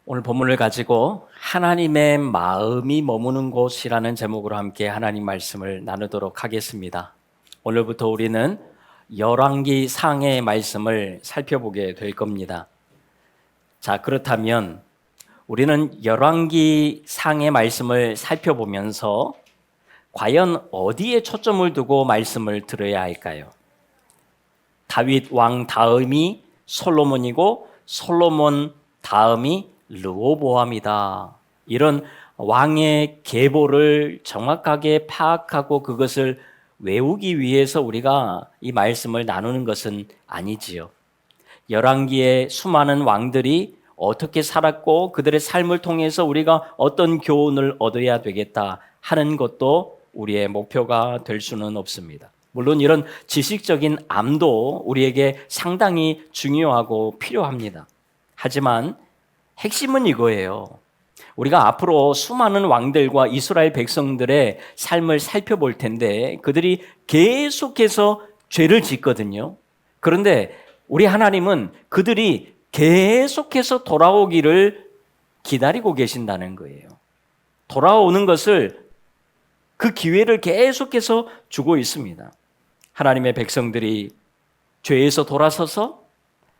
오늘 본문을 가지고 하나님의 마음이 머무는 곳이라는 제목으로 함께 하나님 말씀을 나누도록 하겠습니다. 오늘부터 우리는 열왕기 상의 말씀을 살펴보게 될 겁니다. 자, 그렇다면 우리는 열왕기 상의 말씀을 살펴보면서 과연 어디에 초점을 두고 말씀을 들어야 할까요? 다윗 왕 다음이 솔로몬이고 솔로몬 다음이 르호보암이다. 이런 왕의 계보를 정확하게 파악하고 그것을 외우기 위해서 우리가 이 말씀을 나누는 것은 아니지요. 열왕기의 수많은 왕들이 어떻게 살았고 그들의 삶을 통해서 우리가 어떤 교훈을 얻어야 되겠다 하는 것도 우리의 목표가 될 수는 없습니다. 물론 이런 지식적인 암도 우리에게 상당히 중요하고 필요합니다. 하지만 핵심은 이거예요. 우리가 앞으로 수많은 왕들과 이스라엘 백성들의 삶을 살펴볼 텐데 그들이 계속해서 죄를 짓거든요. 그런데 우리 하나님은 그들이 계속해서 돌아오기를 기다리고 계신다는 거예요. 돌아오는 것을 그 기회를 계속해서 주고 있습니다. 하나님의 백성들이 죄에서 돌아서서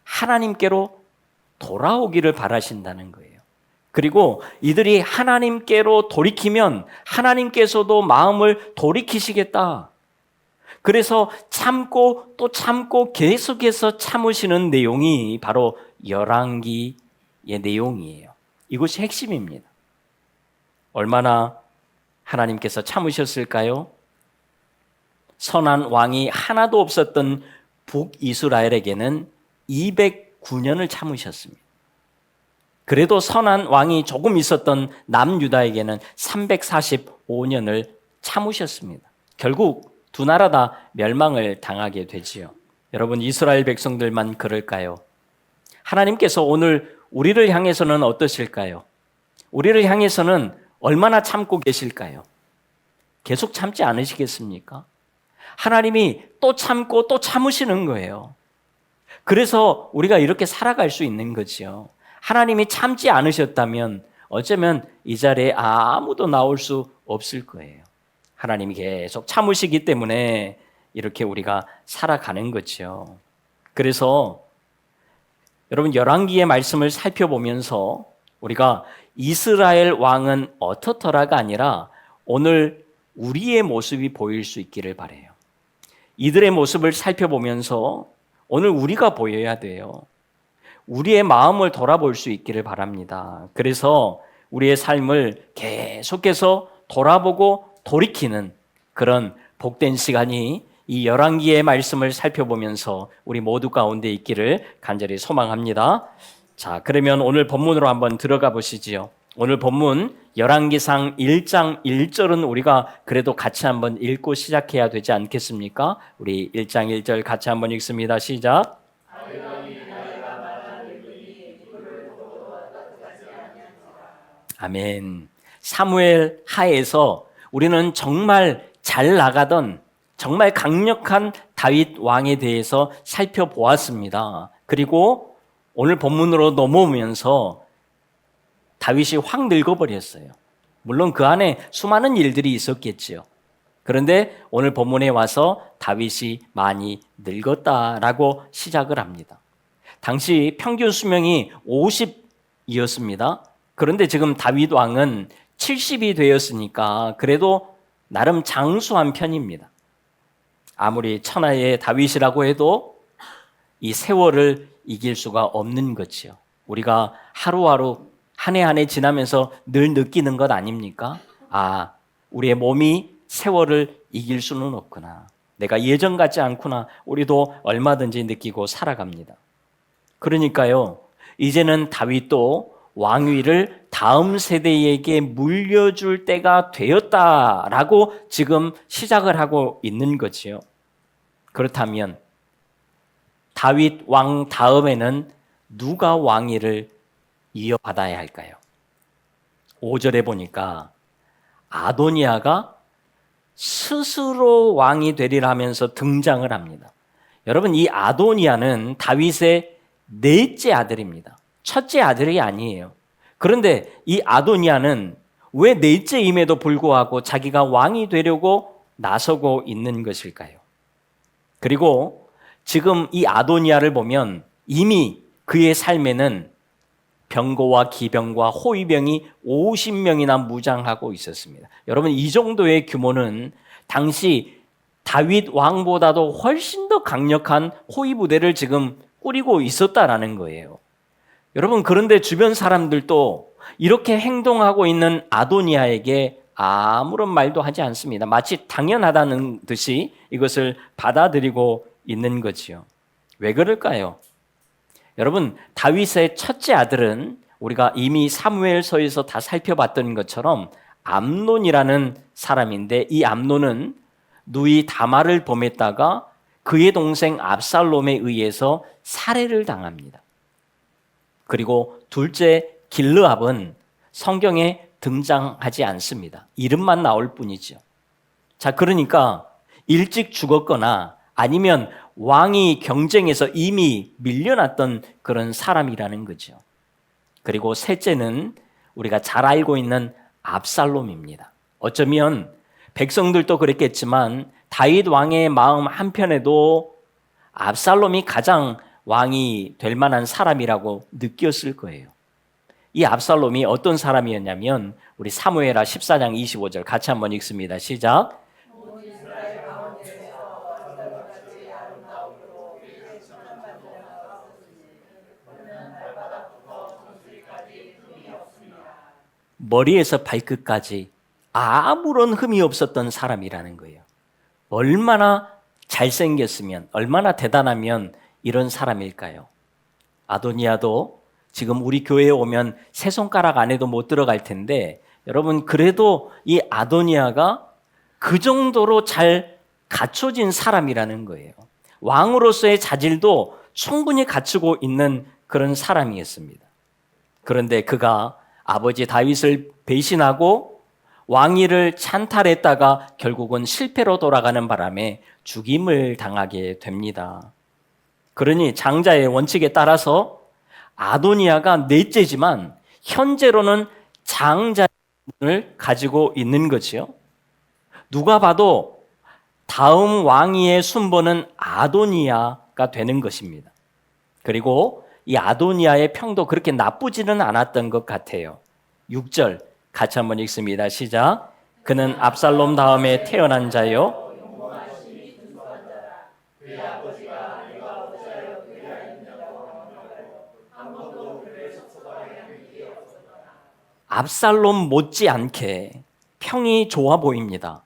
하나님께로 돌아오기를 바라신다는 거예요. 그리고 이들이 하나님께로 돌이키면 하나님께서도 마음을 돌이키시겠다. 그래서 참고 또 참고 계속해서 참으시는 내용이 바로 열왕기의 내용이에요. 이것이 핵심입니다. 얼마나 하나님께서 참으셨을까요? 선한 왕이 하나도 없었던 북이스라엘에게는 209년을 참으셨습니다. 그래도 선한 왕이 조금 있었던 남유다에게는 345년을 참으셨습니다. 결국 두 나라 다 멸망을 당하게 되지요. 여러분, 이스라엘 백성들만 그럴까요? 하나님께서 오늘 우리를 향해서는 어떠실까요? 우리를 향해서는 얼마나 참고 계실까요? 계속 참지 않으시겠습니까? 하나님이 또 참고 또 참으시는 거예요. 그래서 우리가 이렇게 살아갈 수 있는 거지요. 하나님이 참지 않으셨다면 어쩌면 이 자리에 아무도 나올 수 없을 거예요. 하나님이 계속 참으시기 때문에 이렇게 우리가 살아가는 거죠. 그래서 여러분, 열왕기의 말씀을 살펴보면서 우리가 이스라엘 왕은 어떻더라가 아니라 오늘 우리의 모습이 보일 수 있기를 바라요. 이들의 모습을 살펴보면서 오늘 우리가 보여야 돼요. 우리의 마음을 돌아볼 수 있기를 바랍니다. 그래서 우리의 삶을 계속해서 돌아보고 돌이키는 그런 복된 시간이 이 열왕기의 말씀을 살펴보면서 우리 모두 가운데 있기를 간절히 소망합니다. 자, 그러면 오늘 본문으로 한번 들어가 보시지요. 오늘 본문 열왕기상 1장 1절은 우리가 그래도 같이 한번 읽고 시작해야 되지 않겠습니까? 우리 1장 1절 같이 한번 읽습니다. 시작. 아멘. 사무엘 하에서 우리는 정말 잘 나가던 정말 강력한 다윗 왕에 대해서 살펴보았습니다. 그리고 오늘 본문으로 넘어오면서 다윗이 확 늙어버렸어요. 물론 그 안에 수많은 일들이 있었겠지요. 그런데 오늘 본문에 와서 다윗이 많이 늙었다라고 시작을 합니다. 당시 평균 수명이 50이었습니다. 그런데 지금 다윗 왕은 70이 되었으니까 그래도 나름 장수한 편입니다. 아무리 천하의 다윗이라고 해도 이 세월을 이길 수가 없는 거지요. 우리가 하루하루 한 해 한 해 지나면서 늘 느끼는 것 아닙니까? 아, 우리의 몸이 세월을 이길 수는 없구나. 내가 예전 같지 않구나. 우리도 얼마든지 느끼고 살아갑니다. 그러니까요, 이제는 다윗도 왕위를 다음 세대에게 물려줄 때가 되었다라고 지금 시작을 하고 있는 거지요. 그렇다면 다윗 왕 다음에는 누가 왕위를 이어받아야 할까요? 5절에 보니까 아도니아가 스스로 왕이 되리라 하면서 등장을 합니다. 여러분, 이 아도니아는 다윗의 넷째 아들입니다. 첫째 아들이 아니에요. 그런데 이 아도니아는 왜 넷째임에도 불구하고 자기가 왕이 되려고 나서고 있는 것일까요? 그리고 지금 이 아도니아를 보면 이미 그의 삶에는 병거와 기병과 호위병이 50명이나 무장하고 있었습니다. 여러분, 이 정도의 규모는 당시 다윗 왕보다도 훨씬 더 강력한 호위 부대를 지금 꾸리고 있었다라는 거예요. 여러분, 그런데 주변 사람들도 이렇게 행동하고 있는 아도니아에게 아무런 말도 하지 않습니다. 마치 당연하다는 듯이 이것을 받아들이고 있는 거지요. 왜 그럴까요? 여러분, 다윗의 첫째 아들은 우리가 이미 사무엘서에서 다 살펴봤던 것처럼 암논이라는 사람인데, 이 암논은 누이 다말을 범했다가 그의 동생 압살롬에 의해서 살해를 당합니다. 그리고 둘째 길르압은 성경에 등장하지 않습니다. 이름만 나올 뿐이죠. 자, 그러니까 일찍 죽었거나 아니면 왕이 경쟁에서 이미 밀려났던 그런 사람이라는 거죠. 그리고 셋째는 우리가 잘 알고 있는 압살롬입니다. 어쩌면 백성들도 그랬겠지만 다윗 왕의 마음 한편에도 압살롬이 가장 왕이 될 만한 사람이라고 느꼈을 거예요. 이 압살롬이 어떤 사람이었냐면 우리 사무엘하 14장 25절 같이 한번 읽습니다. 시작. 머리에서 발끝까지 아무런 흠이 없었던 사람이라는 거예요. 얼마나 잘생겼으면, 얼마나 대단하면 이런 사람일까요? 아도니아도 지금 우리 교회에 오면 세 손가락 안에도 못 들어갈 텐데, 여러분, 그래도 이 아도니아가 그 정도로 잘 갖춰진 사람이라는 거예요. 왕으로서의 자질도 충분히 갖추고 있는 그런 사람이었습니다. 그런데 그가 아버지 다윗을 배신하고 왕위를 찬탈했다가 결국은 실패로 돌아가는 바람에 죽임을 당하게 됩니다. 그러니 장자의 원칙에 따라서 아도니아가 넷째지만 현재로는 장자의 을 가지고 있는 거지요. 누가 봐도 다음 왕위의 순번은 아도니아가 되는 것입니다. 그리고 이 아도니아의 평도 그렇게 나쁘지는 않았던 것 같아요. 6절 같이 한번 읽습니다. 시작. 그는 압살롬 다음에 태어난 자요. 압살롬 못지않게 평이 좋아 보입니다.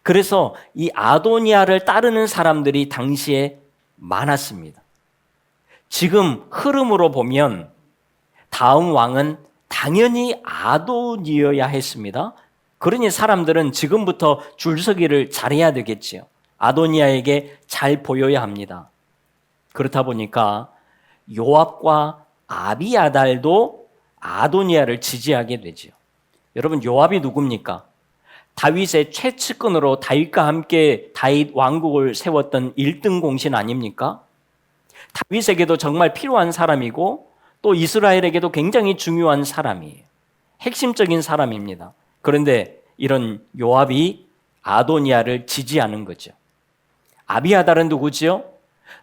그래서 이 아도니아를 따르는 사람들이 당시에 많았습니다. 지금 흐름으로 보면 다음 왕은 당연히 아도니아여야 했습니다. 그러니 사람들은 지금부터 줄서기를 잘해야 되겠지요. 아도니아에게 잘 보여야 합니다. 그렇다 보니까 요압과 아비아달도 아도니아를 지지하게 되죠. 여러분, 요압이 누굽니까? 다윗의 최측근으로 다윗과 함께 다윗 왕국을 세웠던 1등 공신 아닙니까? 다윗에게도 정말 필요한 사람이고 또 이스라엘에게도 굉장히 중요한 사람이에요. 핵심적인 사람입니다. 그런데 이런 요압이 아도니아를 지지하는 거죠. 아비아달은 누구지요?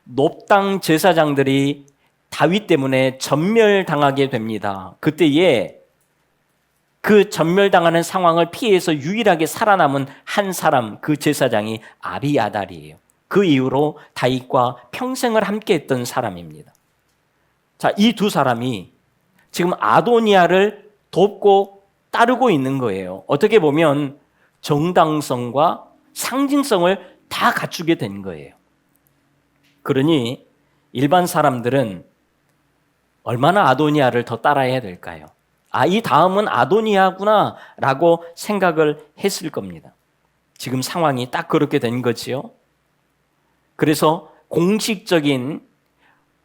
놉당 제사장들이 다윗 때문에 전멸당하게 됩니다. 그때에 그 전멸당하는 상황을 피해서 유일하게 살아남은 한 사람, 그 제사장이 아비아달이에요. 그 이후로 다윗과 평생을 함께했던 사람입니다. 자, 이 두 사람이 지금 아도니아를 돕고 따르고 있는 거예요. 어떻게 보면 정당성과 상징성을 다 갖추게 된 거예요. 그러니 일반 사람들은 얼마나 아도니아를 더 따라야 될까요? 아, 이 다음은 아도니아구나 라고 생각을 했을 겁니다. 지금 상황이 딱 그렇게 된 거지요. 그래서 공식적인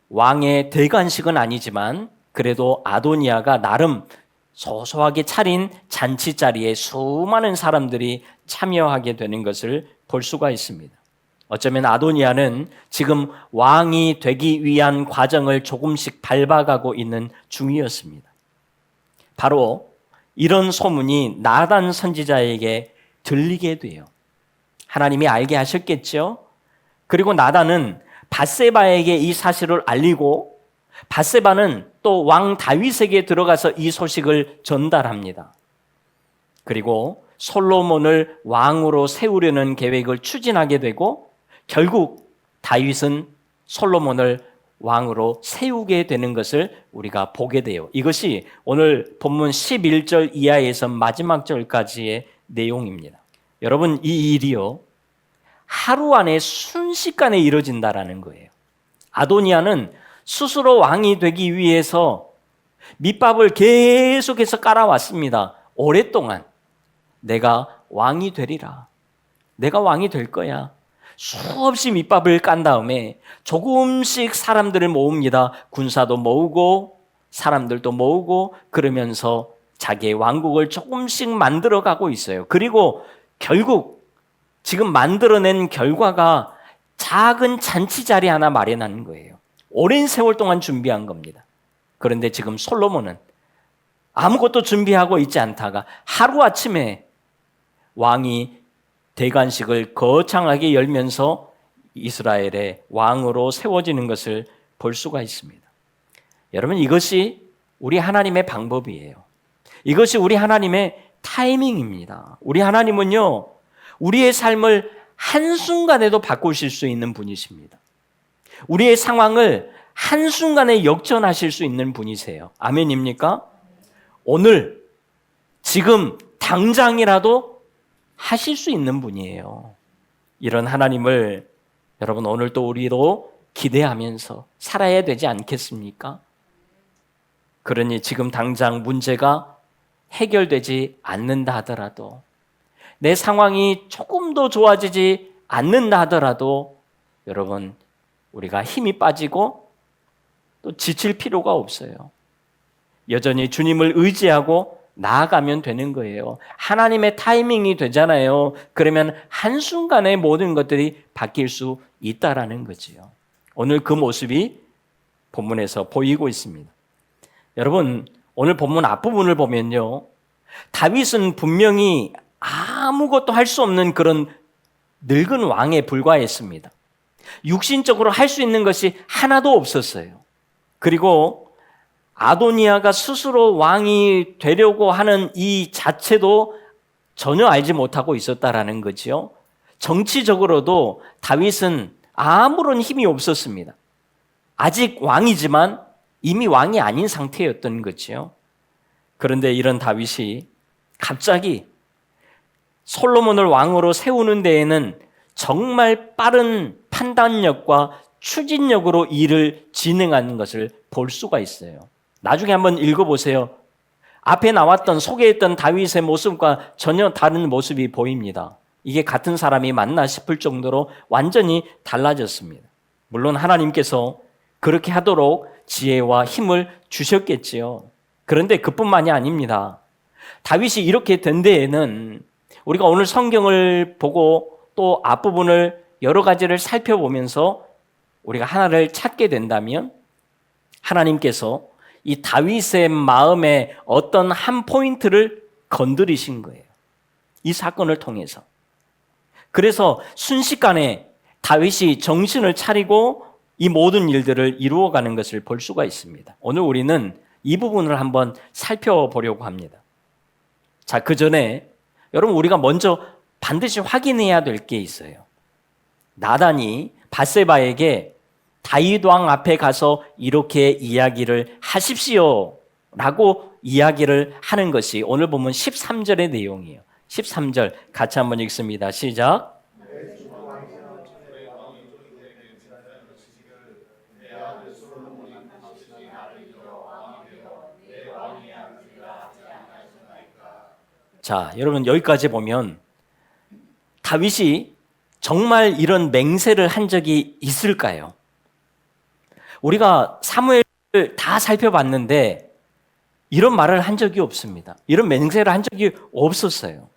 왕의 대관식은 아니지만 그래도 아도니아가 나름 소소하게 차린 잔치 자리에 수많은 사람들이 참여하게 되는 것을 볼 수가 있습니다. 어쩌면 아도니아는 지금 왕이 되기 위한 과정을 조금씩 밟아가고 있는 중이었습니다. 바로 이런 소문이 나단 선지자에게 들리게 돼요. 하나님이 알게 하셨겠죠. 그리고 나단은 밧세바에게 이 사실을 알리고 밧세바는 또 왕 다윗에게 들어가서 이 소식을 전달합니다. 그리고 솔로몬을 왕으로 세우려는 계획을 추진하게 되고 결국 다윗은 솔로몬을 왕으로 세우게 되는 것을 우리가 보게 돼요. 이것이 오늘 본문 11절 이하에서 마지막 절까지의 내용입니다. 여러분, 이 일이요, 하루 안에 순식간에 이루어진다라는 거예요. 아도니아는 스스로 왕이 되기 위해서 밑밥을 계속해서 깔아왔습니다. 오랫동안 내가 왕이 되리라, 내가 왕이 될 거야. 수없이 밑밥을 깐 다음에 조금씩 사람들을 모읍니다. 군사도 모으고 사람들도 모으고 그러면서 자기의 왕국을 조금씩 만들어가고 있어요. 그리고 결국 지금 만들어낸 결과가 작은 잔치 자리 하나 마련하는 거예요. 오랜 세월 동안 준비한 겁니다. 그런데 지금 솔로몬은 아무것도 준비하고 있지 않다가 하루아침에 왕이 대관식을 거창하게 열면서 이스라엘의 왕으로 세워지는 것을 볼 수가 있습니다. 여러분, 이것이 우리 하나님의 방법이에요. 이것이 우리 하나님의 타이밍입니다. 우리 하나님은요, 우리의 삶을 한순간에도 바꾸실 수 있는 분이십니다. 우리의 상황을 한순간에 역전하실 수 있는 분이세요. 아멘입니까? 오늘, 지금, 당장이라도 하실 수 있는 분이에요. 이런 하나님을 여러분 오늘 또 우리도 기대하면서 살아야 되지 않겠습니까? 그러니 지금 당장 문제가 해결되지 않는다 하더라도, 내 상황이 조금 더 좋아지지 않는다 하더라도 여러분, 우리가 힘이 빠지고 또 지칠 필요가 없어요. 여전히 주님을 의지하고 나아가면 되는 거예요. 하나님의 타이밍이 되잖아요. 그러면 한순간에 모든 것들이 바뀔 수 있다라는 거지요. 오늘 그 모습이 본문에서 보이고 있습니다. 여러분, 오늘 본문 앞부분을 보면요, 다윗은 분명히 아무것도 할 수 없는 그런 늙은 왕에 불과했습니다. 육신적으로 할 수 있는 것이 하나도 없었어요. 그리고 아도니아가 스스로 왕이 되려고 하는 이 자체도 전혀 알지 못하고 있었다라는 거죠. 정치적으로도 다윗은 아무런 힘이 없었습니다. 아직 왕이지만 이미 왕이 아닌 상태였던 거죠. 그런데 이런 다윗이 갑자기 솔로몬을 왕으로 세우는 데에는 정말 빠른 판단력과 추진력으로 일을 진행하는 것을 볼 수가 있어요. 나중에 한번 읽어보세요. 앞에 나왔던 소개했던 다윗의 모습과 전혀 다른 모습이 보입니다. 이게 같은 사람이 맞나 싶을 정도로 완전히 달라졌습니다. 물론 하나님께서 그렇게 하도록 지혜와 힘을 주셨겠지요. 그런데 그뿐만이 아닙니다. 다윗이 이렇게 된 데에는 우리가 오늘 성경을 보고 또 앞부분을 여러 가지를 살펴보면서 우리가 하나를 찾게 된다면 하나님께서 이 다윗의 마음에 어떤 한 포인트를 건드리신 거예요. 이 사건을 통해서. 그래서 순식간에 다윗이 정신을 차리고 이 모든 일들을 이루어가는 것을 볼 수가 있습니다. 오늘 우리는 이 부분을 한번 살펴보려고 합니다. 자, 그 전에 여러분, 우리가 먼저 반드시 확인해야 될 게 있어요. 나단이 밧세바에게 다윗 왕 앞에 가서 이렇게 이야기를 하십시오 라고 이야기를 하는 것이 오늘 보면 13절의 내용이에요. 13절 같이 한번 읽습니다. 시작. 자, 여러분, 여기까지 보면 다윗이 정말 이런 맹세를 한 적이 있을까요? 우리가 사무엘을 다 살펴봤는데 이런 말을 한 적이 없습니다. 이런 맹세를 한 적이 없었어요.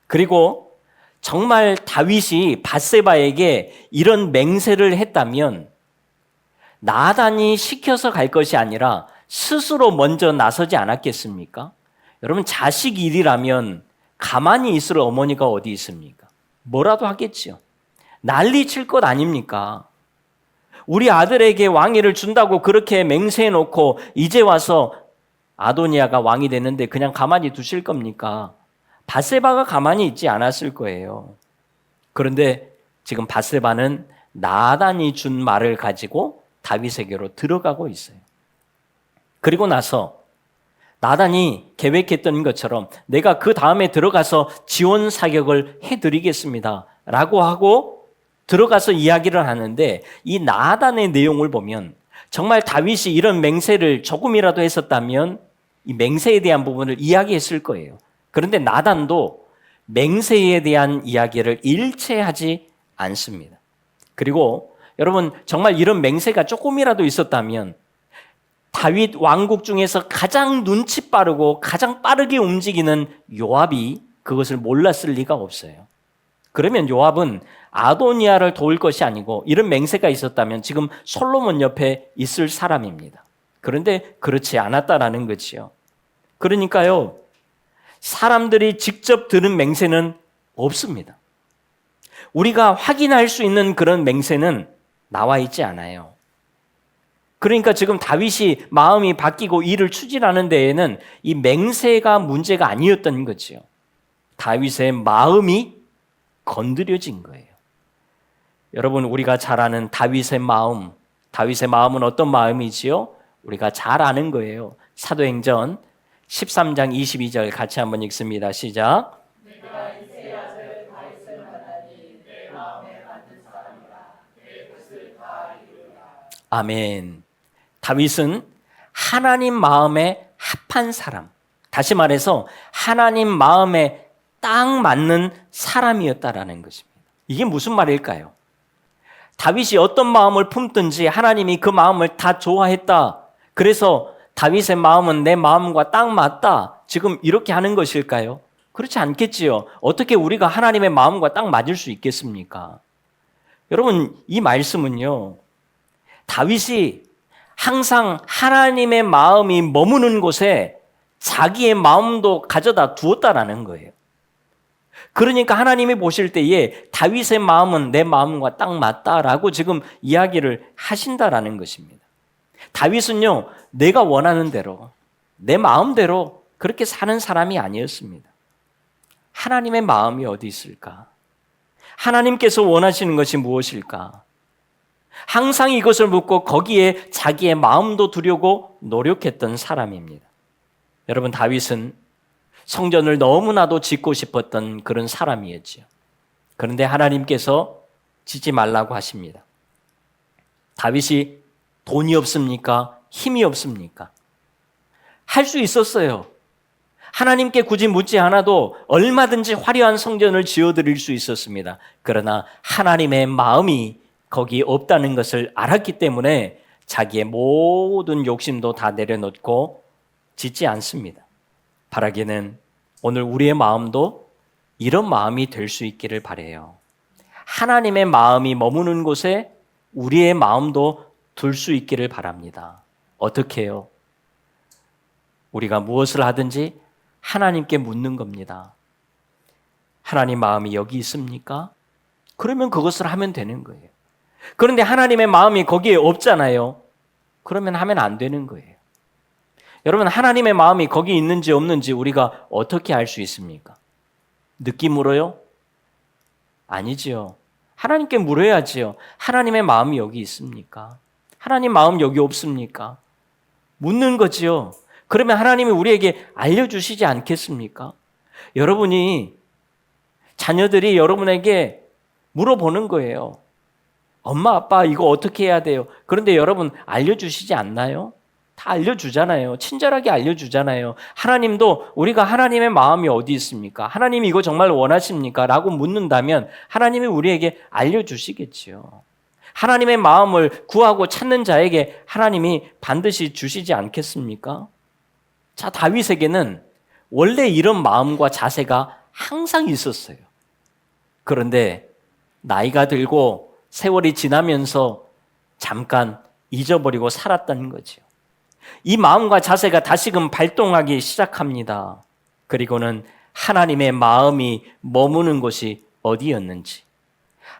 그리고 정말 다윗이 밧세바에게 이런 맹세를 했다면 나단이 시켜서 갈 것이 아니라 스스로 먼저 나서지 않았겠습니까? 여러분, 자식 일이라면 가만히 있을 어머니가 어디 있습니까? 뭐라도 하겠지요. 난리 칠 것 아닙니까? 우리 아들에게 왕위를 준다고 그렇게 맹세해 놓고 이제 와서 아도니아가 왕이 됐는데 그냥 가만히 두실 겁니까? 밧세바가 가만히 있지 않았을 거예요. 그런데 지금 밧세바는 나단이 준 말을 가지고 다윗에게로 들어가고 있어요. 그리고 나서 나단이 계획했던 것처럼 내가 그 다음에 들어가서 지원 사격을 해드리겠습니다 라고 하고 들어가서 이야기를 하는데, 이 나단의 내용을 보면 정말 다윗이 이런 맹세를 조금이라도 했었다면 이 맹세에 대한 부분을 이야기했을 거예요. 그런데 나단도 맹세에 대한 이야기를 일체하지 않습니다. 그리고 여러분, 정말 이런 맹세가 조금이라도 있었다면 다윗 왕국 중에서 가장 눈치 빠르고 가장 빠르게 움직이는 요압이 그것을 몰랐을 리가 없어요. 그러면 요압은 아도니아를 도울 것이 아니고 이런 맹세가 있었다면 지금 솔로몬 옆에 있을 사람입니다. 그런데 그렇지 않았다라는 거지요. 그러니까요, 사람들이 직접 들은 맹세는 없습니다. 우리가 확인할 수 있는 그런 맹세는 나와 있지 않아요. 그러니까 지금 다윗이 마음이 바뀌고 일을 추진하는 데에는 이 맹세가 문제가 아니었던 거지요. 다윗의 마음이 건드려진 거예요. 여러분, 우리가 잘 아는 다윗의 마음은 어떤 마음이지요? 우리가 잘 아는 거예요. 사도행전 13장 22절 같이 한번 읽습니다. 시작. 아멘. 다윗은 하나님 마음에 합한 사람, 다시 말해서 하나님 마음에 딱 맞는 사람이었다라는 것입니다. 이게 무슨 말일까요? 다윗이 어떤 마음을 품든지 하나님이 그 마음을 다 좋아했다. 그래서 다윗의 마음은 내 마음과 딱 맞다. 지금 이렇게 하는 것일까요? 그렇지 않겠지요. 어떻게 우리가 하나님의 마음과 딱 맞을 수 있겠습니까? 여러분, 이 말씀은요, 다윗이 항상 하나님의 마음이 머무는 곳에 자기의 마음도 가져다 두었다라는 거예요. 그러니까 하나님이 보실 때에 다윗의 마음은 내 마음과 딱 맞다라고 지금 이야기를 하신다라는 것입니다. 다윗은요, 내가 원하는 대로, 내 마음대로 그렇게 사는 사람이 아니었습니다. 하나님의 마음이 어디 있을까? 하나님께서 원하시는 것이 무엇일까? 항상 이것을 묻고 거기에 자기의 마음도 두려고 노력했던 사람입니다. 여러분, 다윗은 성전을 너무나도 짓고 싶었던 그런 사람이었죠. 그런데 하나님께서 짓지 말라고 하십니다. 다윗이 돈이 없습니까? 힘이 없습니까? 할 수 있었어요. 하나님께 굳이 묻지 않아도 얼마든지 화려한 성전을 지어드릴 수 있었습니다. 그러나 하나님의 마음이 거기 없다는 것을 알았기 때문에 자기의 모든 욕심도 다 내려놓고 짓지 않습니다. 바라기는 오늘 우리의 마음도 이런 마음이 될 수 있기를 바라요. 하나님의 마음이 머무는 곳에 우리의 마음도 둘 수 있기를 바랍니다. 어떻게 해요? 우리가 무엇을 하든지 하나님께 묻는 겁니다. 하나님 마음이 여기 있습니까? 그러면 그것을 하면 되는 거예요. 그런데 하나님의 마음이 거기에 없잖아요. 그러면 하면 안 되는 거예요. 여러분, 하나님의 마음이 거기 있는지 없는지 우리가 어떻게 알 수 있습니까? 느낌으로요? 아니지요. 하나님께 물어야지요. 하나님의 마음이 여기 있습니까? 하나님 마음 여기 없습니까? 묻는 거지요. 그러면 하나님이 우리에게 알려주시지 않겠습니까? 여러분이, 자녀들이 여러분에게 물어보는 거예요. 엄마, 아빠, 이거 어떻게 해야 돼요? 그런데 여러분, 알려주시지 않나요? 다 알려주잖아요. 친절하게 알려주잖아요. 하나님도 우리가 하나님의 마음이 어디 있습니까? 하나님이 이거 정말 원하십니까? 라고 묻는다면 하나님이 우리에게 알려주시겠지요. 하나님의 마음을 구하고 찾는 자에게 하나님이 반드시 주시지 않겠습니까? 자, 다윗에게는 원래 이런 마음과 자세가 항상 있었어요. 그런데 나이가 들고 세월이 지나면서 잠깐 잊어버리고 살았다는 거죠. 이 마음과 자세가 다시금 발동하기 시작합니다. 그리고는 하나님의 마음이 머무는 곳이 어디였는지,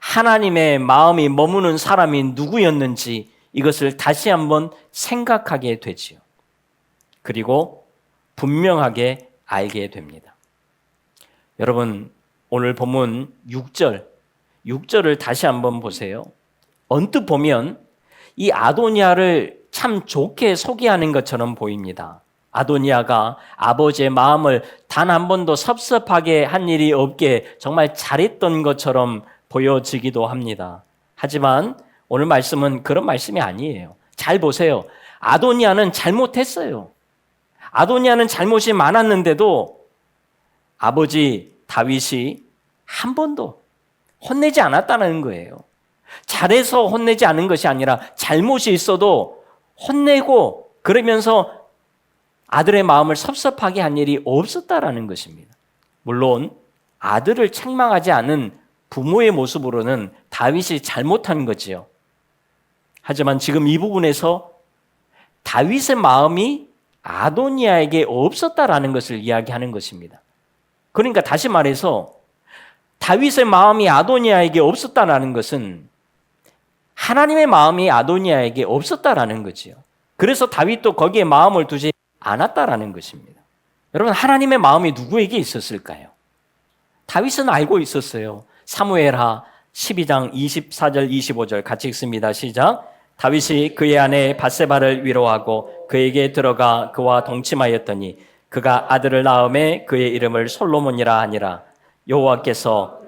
하나님의 마음이 머무는 사람이 누구였는지 이것을 다시 한번 생각하게 되지요. 그리고 분명하게 알게 됩니다. 여러분, 오늘 본문 6절을 다시 한번 보세요. 언뜻 보면 이 아도니아를 참 좋게 소개하는 것처럼 보입니다. 아도니아가 아버지의 마음을 단 한 번도 섭섭하게 한 일이 없게 정말 잘했던 것처럼 보여지기도 합니다. 하지만 오늘 말씀은 그런 말씀이 아니에요. 잘 보세요. 아도니아는 잘못했어요. 아도니아는 잘못이 많았는데도 아버지 다윗이 한 번도 혼내지 않았다는 거예요. 잘해서 혼내지 않은 것이 아니라 잘못이 있어도 혼내고 그러면서 아들의 마음을 섭섭하게 한 일이 없었다라는 것입니다. 물론 아들을 책망하지 않은 부모의 모습으로는 다윗이 잘못한 거지요. 하지만 지금 이 부분에서 다윗의 마음이 아도니아에게 없었다라는 것을 이야기하는 것입니다. 그러니까 다시 말해서 다윗의 마음이 아도니아에게 없었다라는 것은 하나님의 마음이 아도니아에게 없었다라는 거지요. 그래서 다윗도 거기에 마음을 두지 않았다라는 것입니다. 여러분, 하나님의 마음이 누구에게 있었을까요? 다윗은 알고 있었어요. 사무엘하 12장 24절 25절 같이 읽습니다. 시작. 다윗이 그의 아내 밧세바를 위로하고 그에게 들어가 그와 동침하였더니 그가 아들을 낳음에 그의 이름을 솔로몬이라 하니라. 여호와께서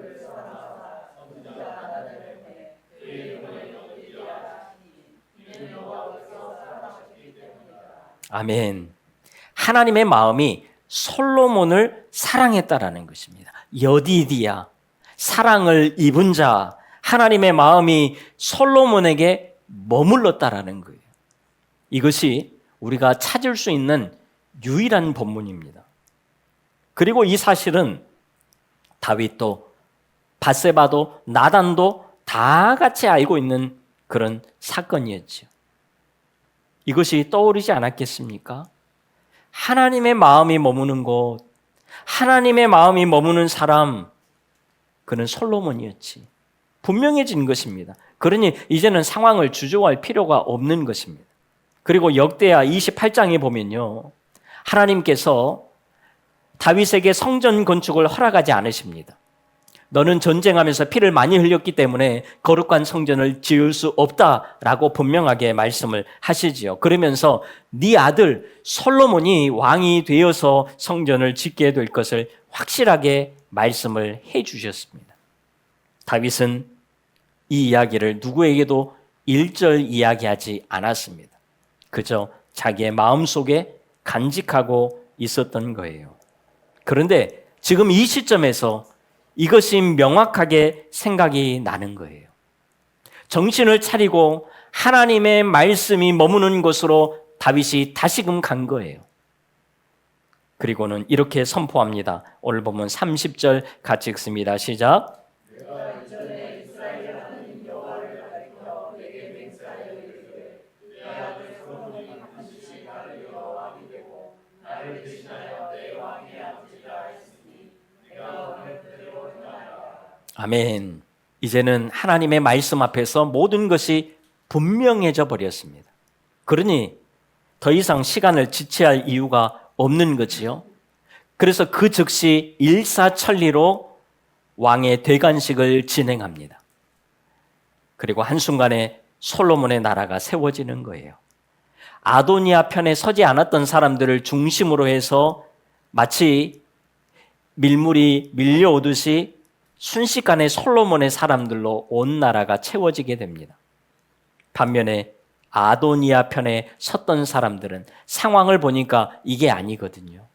아멘. 하나님의 마음이 솔로몬을 사랑했다라는 것입니다. 여디디야, 사랑을 입은 자, 하나님의 마음이 솔로몬에게 머물렀다라는 거예요. 이것이 우리가 찾을 수 있는 유일한 본문입니다. 그리고 이 사실은 다윗도 밧세바도 나단도 다 같이 알고 있는 그런 사건이었죠. 이것이 떠오르지 않았겠습니까? 하나님의 마음이 머무는 곳, 하나님의 마음이 머무는 사람, 그는 솔로몬이었지. 분명해진 것입니다. 그러니 이제는 상황을 주저할 필요가 없는 것입니다. 그리고 역대하 28장에 보면요, 하나님께서 다윗에게 성전 건축을 허락하지 않으십니다. 너는 전쟁하면서 피를 많이 흘렸기 때문에 거룩한 성전을 지을 수 없다라고 분명하게 말씀을 하시지요. 그러면서 네 아들 솔로몬이 왕이 되어서 성전을 짓게 될 것을 확실하게 말씀을 해 주셨습니다. 다윗은 이 이야기를 누구에게도 일절 이야기하지 않았습니다. 그저 자기의 마음속에 간직하고 있었던 거예요. 그런데 지금 이 시점에서 이것이 명확하게 생각이 나는 거예요. 정신을 차리고 하나님의 말씀이 머무는 곳으로 다윗이 다시금 간 거예요. 그리고는 이렇게 선포합니다. 오늘 보면 30절 같이 읽습니다. 시작. 아멘. 이제는 하나님의 말씀 앞에서 모든 것이 분명해져 버렸습니다. 그러니 더 이상 시간을 지체할 이유가 없는 거지요. 그래서 그 즉시 일사천리로 왕의 대관식을 진행합니다. 그리고 한순간에 솔로몬의 나라가 세워지는 거예요. 아도니아 편에 서지 않았던 사람들을 중심으로 해서 마치 밀물이 밀려오듯이 순식간에 솔로몬의 사람들로 온 나라가 채워지게 됩니다. 반면에 아도니아 편에 섰던 사람들은 상황을 보니까 이게 아니거든요.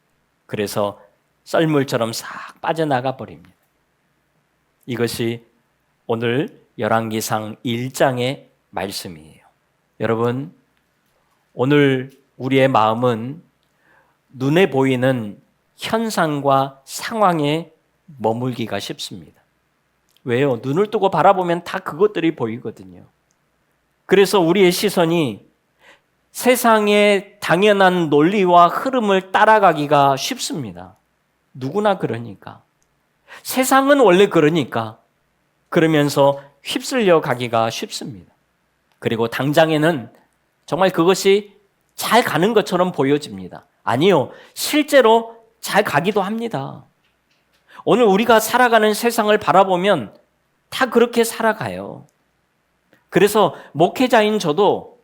그래서 썰물처럼 싹 빠져나가 버립니다. 이것이 오늘 열왕기상 1장의 말씀이에요. 여러분, 오늘 우리의 마음은 눈에 보이는 현상과 상황에 머물기가 쉽습니다. 왜요? 눈을 뜨고 바라보면 다 그것들이 보이거든요. 그래서 우리의 시선이 세상의 당연한 논리와 흐름을 따라가기가 쉽습니다. 누구나 그러니까. 세상은 원래 그러니까. 그러면서 휩쓸려 가기가 쉽습니다. 그리고 당장에는 정말 그것이 잘 가는 것처럼 보여집니다. 아니요, 실제로 잘 가기도 합니다. 오늘 우리가 살아가는 세상을 바라보면 다 그렇게 살아가요. 그래서 목회자인 저도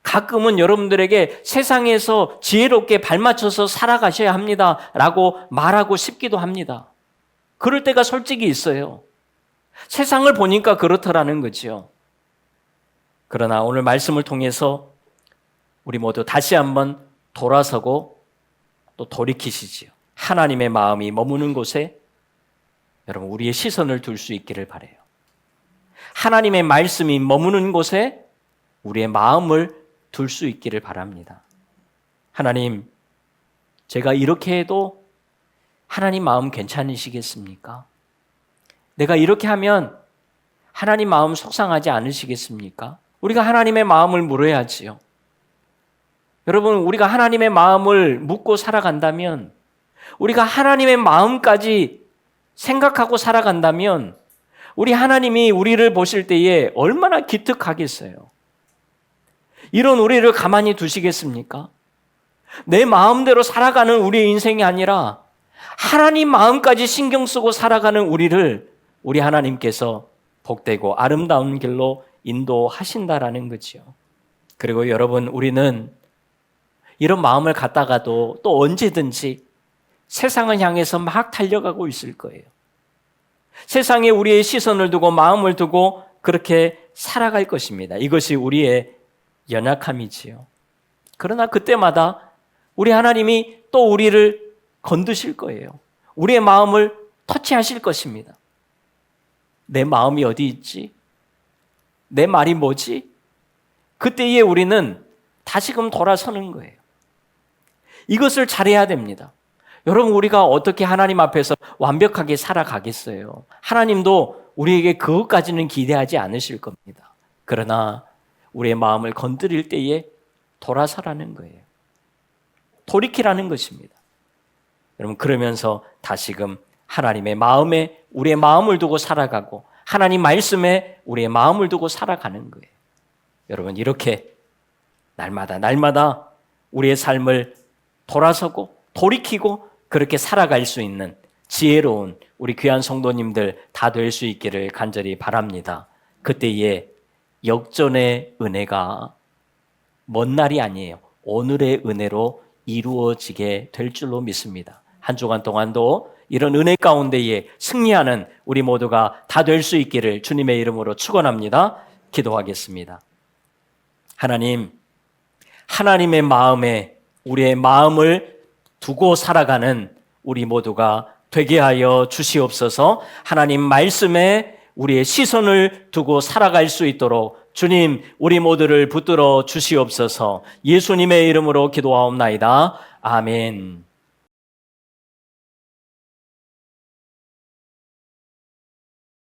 가끔은 여러분들에게 세상에서 지혜롭게 발맞춰서 살아가셔야 합니다 라고 말하고 싶기도 합니다. 그럴 때가 솔직히 있어요. 세상을 보니까 그렇더라는 거죠. 그러나 오늘 말씀을 통해서 우리 모두 다시 한번 돌아서고 또 돌이키시지요. 하나님의 마음이 머무는 곳에 여러분 우리의 시선을 둘 수 있기를 바라요. 하나님의 말씀이 머무는 곳에 우리의 마음을 둘 수 있기를 바랍니다. 하나님, 제가 이렇게 해도 하나님 마음 괜찮으시겠습니까? 내가 이렇게 하면 하나님 마음 속상하지 않으시겠습니까? 우리가 하나님의 마음을 물어야지요. 여러분, 우리가 하나님의 마음을 묻고 살아간다면, 우리가 하나님의 마음까지 생각하고 살아간다면 우리 하나님이 우리를 보실 때에 얼마나 기특하겠어요. 이런 우리를 가만히 두시겠습니까? 내 마음대로 살아가는 우리의 인생이 아니라 하나님 마음까지 신경 쓰고 살아가는 우리를 우리 하나님께서 복되고 아름다운 길로 인도하신다라는 거죠. 그리고 여러분, 우리는 이런 마음을 갖다가도 또 언제든지 세상을 향해서 막 달려가고 있을 거예요. 세상에 우리의 시선을 두고 마음을 두고 그렇게 살아갈 것입니다. 이것이 우리의 연약함이지요. 그러나 그때마다 우리 하나님이 또 우리를 건드실 거예요. 우리의 마음을 터치하실 것입니다. 내 마음이 어디 있지? 내 말이 뭐지? 그때에 우리는 다시금 돌아서는 거예요. 이것을 잘해야 됩니다. 여러분, 우리가 어떻게 하나님 앞에서 완벽하게 살아가겠어요? 하나님도 우리에게 그것까지는 기대하지 않으실 겁니다. 그러나 우리의 마음을 건드릴 때에 돌아서라는 거예요. 돌이키라는 것입니다. 여러분, 그러면서 다시금 하나님의 마음에 우리의 마음을 두고 살아가고 하나님 말씀에 우리의 마음을 두고 살아가는 거예요. 여러분, 이렇게 날마다 우리의 삶을 돌아서고 돌이키고 그렇게 살아갈 수 있는 지혜로운 우리 귀한 성도님들 다 될 수 있기를 간절히 바랍니다. 그때에 역전의 은혜가 먼 날이 아니에요. 오늘의 은혜로 이루어지게 될 줄로 믿습니다. 한 주간 동안도 이런 은혜 가운데에 승리하는 우리 모두가 다 될 수 있기를 주님의 이름으로 축원합니다. 기도하겠습니다. 하나님, 하나님의 마음에 우리의 마음을 두고 살아가는 우리 모두가 되게 하여 주시옵소서. 하나님 말씀에 우리의 시선을 두고 살아갈 수 있도록 주님, 우리 모두를 붙들어 주시옵소서. 예수님의 이름으로 기도하옵나이다. 아멘.